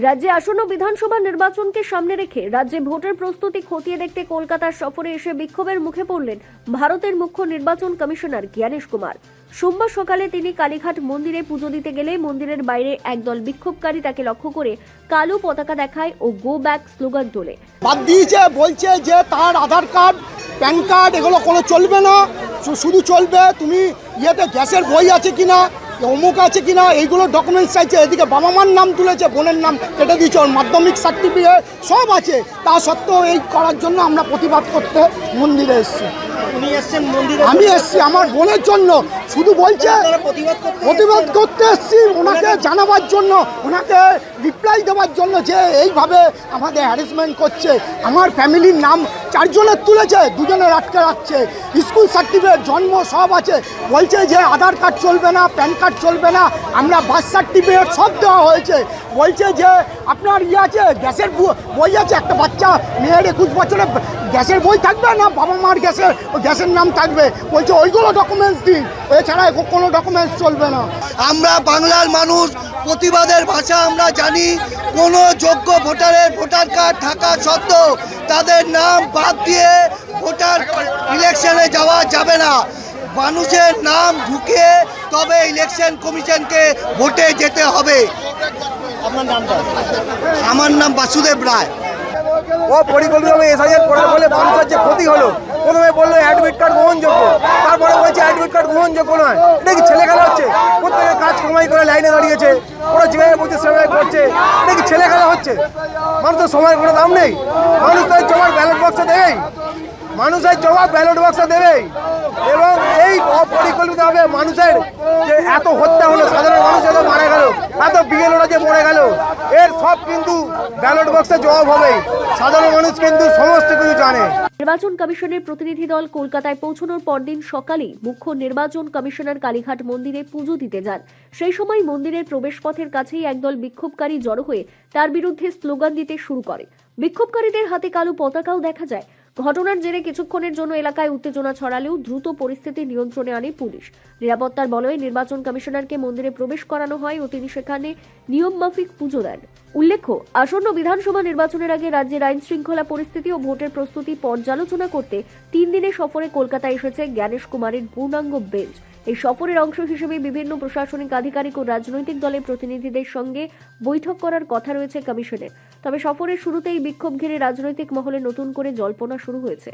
রাজ্যে আসন্ন বিধানসভা নির্বাচনকে সামনে রেখে রাজ্যে ভোটের প্রস্তুতি খতিয়ে দেখতে কলকাতার সফরে এসে বিক্ষোভের মুখে পড়লেন ভারতের মুখ্য নির্বাচন কমিশনার জ্ঞানেশ কুমার। সোমবার সকালে তিনি কালীঘাট মন্দিরে পুজো দিতে গেলে মন্দিরের বাইরে একদল বিক্ষোভকারী তাকে লক্ষ্য করে কালো পতাকা দেখায় ও গো ব্যাক স্লোগান তোলে। বাদ দিয়েছে, বলছে যে তার আধার কার্ড, প্যান কার্ড এগুলো কোনো চলবে না, শুধু চলবে তুমি ইয়েতে গ্যাসের বই আছে কিনা, অমুক আছে কিনা, এইগুলো ডকুমেন্টস চাইছে। এদিকে বাবা মার নাম তুলেছে, বোনের নাম কেটে দিয়েছে, ওর মাধ্যমিক সার্টিফিকেট সব আছে। তা সত্ত্বেও এই করার জন্য আমরা প্রতিবাদ করতে মন্দিরে এসেছি। আমি এসেছি আমার বোনের জন্য, শুধু বলছে প্রতিবাদ করতে এসেছি, ওনাকে জানাবার জন্য, ওনাকে রিপ্লাই দেওয়ার জন্য যে এইভাবে আমাদের হ্যারাসমেন্ট করছে। আমার ফ্যামিলির নাম 4 জনের তুলেছে, 2 জনের আটকে রাখছে, স্কুল সার্টিফিকেট জন্ম সব আছে। বলছে যে আধার কার্ড চলবে না, প্যান কার্ড চলবে না, আমরা বার্থ সার্টিফিকেট সব দেওয়া হয়েছে। বলছে যে আপনার ইয়ে আছে, গ্যাসের বই আছে, একটা বাচ্চা মেয়ের 21 বছরে গ্যাসের বই থাকবে না, বাবা মার গ্যাসের নাম থাকবে। বলছে ওইগুলো ডকুমেন্টস দিন, এছাড়া কোনো ডকুমেন্টস চলবে না। আমরা বাংলার মানুষ, প্রতিবাদের ভাষা আমরা জানি। কোনো যোগ্য ভোটারের ভোটার কার্ড থাকা সত্ত্বেও তাদের নাম বাদ দিয়ে ভোটার ইলেকশনে যাওয়া যাবে না। মানুষের নাম ঢুকে তবে ইলেকশন কমিশনকে ভোটে যেতে হবে। আপনার নামটা? আমার নাম বাসুদেব রায়। ও পরিকল্পিতভাবে এসআইআর করার ফলে মানুষের যে ক্ষতি হলো, প্রথমে বললো অ্যাডমিট কার্ড গ্রহণযোগ্য, তারপরে বলছে অ্যাডমিট কার্ড গ্রহণযোগ্য নয়। এটা কি ছেলে খেলা হচ্ছে? প্রত্যেকে কাজ কামাই করে লাইনে দাঁড়িয়েছে, ওরা যেভাবে বলছে সেভাবে করছে। এটা কি ছেলে খেলা হচ্ছে? মানুষের সময়ের কোনো দাম নেই। মানুষ তাই জবাব ব্যালট বক্সে দেবেই, মানুষের জবাব ব্যালট বক্সে দেবেই। এবং এই অপরিকল্পিতভাবে মানুষের যে এত হত্যা হলো, সাধারণ মানুষ এত মারা গেল, এত বিএলওরা যে মরে গেল, এর সব কিন্তু ব্যালট বক্সে জবাব হবে। সাধারণ মানুষ কিন্তু সমস্ত কিছু জানে। নির্বাচন কমিশনের প্রতিনিধি দল কলকাতায় পৌঁছানোর পরদিন সকালেই মুখ্য নির্বাচন কমিশনার কালীঘাট মন্দিরে পুজো দিতে যান। সেই সময় মন্দিরের প্রবেশপথের কাছেই একদল বিক্ষোভকারী জড়ো হয়ে তার বিরুদ্ধে স্লোগান দিতে শুরু করে। বিক্ষোভকারীদের হাতে কালো পতাকাও দেখা যায়। ঘটনার জেরে কিছুক্ষণের জন্য এলাকায় উত্তেজনা ছড়ালেও দ্রুত পরিস্থিতি নিয়ন্ত্রণে আনে পুলিশ। নিরাপত্তার বলয়ে নির্বাচন কমিশনারকে মন্দিরে প্রবেশ করানো হয় ও তিনি সেখানে নিয়মমাফিক পুজো দেন। উল্লেখ্য, আসন্ন বিধানসভা নির্বাচনের আগে রাজ্যের আইন শৃঙ্খলা পরিস্থিতি ও ভোটের প্রস্তুতি পর্যালোচনা করতে 3 দিনের সফরে কলকাতায় এসেছে জ্ঞানেশ কুমারের পূর্ণাঙ্গ বেঞ্চ। এই সফরের অংশ হিসেবে বিভিন্ন প্রশাসনিক আধিকারিক ও রাজনৈতিক দলের প্রতিনিধিদের সঙ্গে বৈঠক করার কথা রয়েছে কমিশনের। তবে সফরের শুরুতেই বিক্ষোভ ঘিরে রাজনৈতিক মহলে নতুন করে জল্পনা শুরু হয়েছে।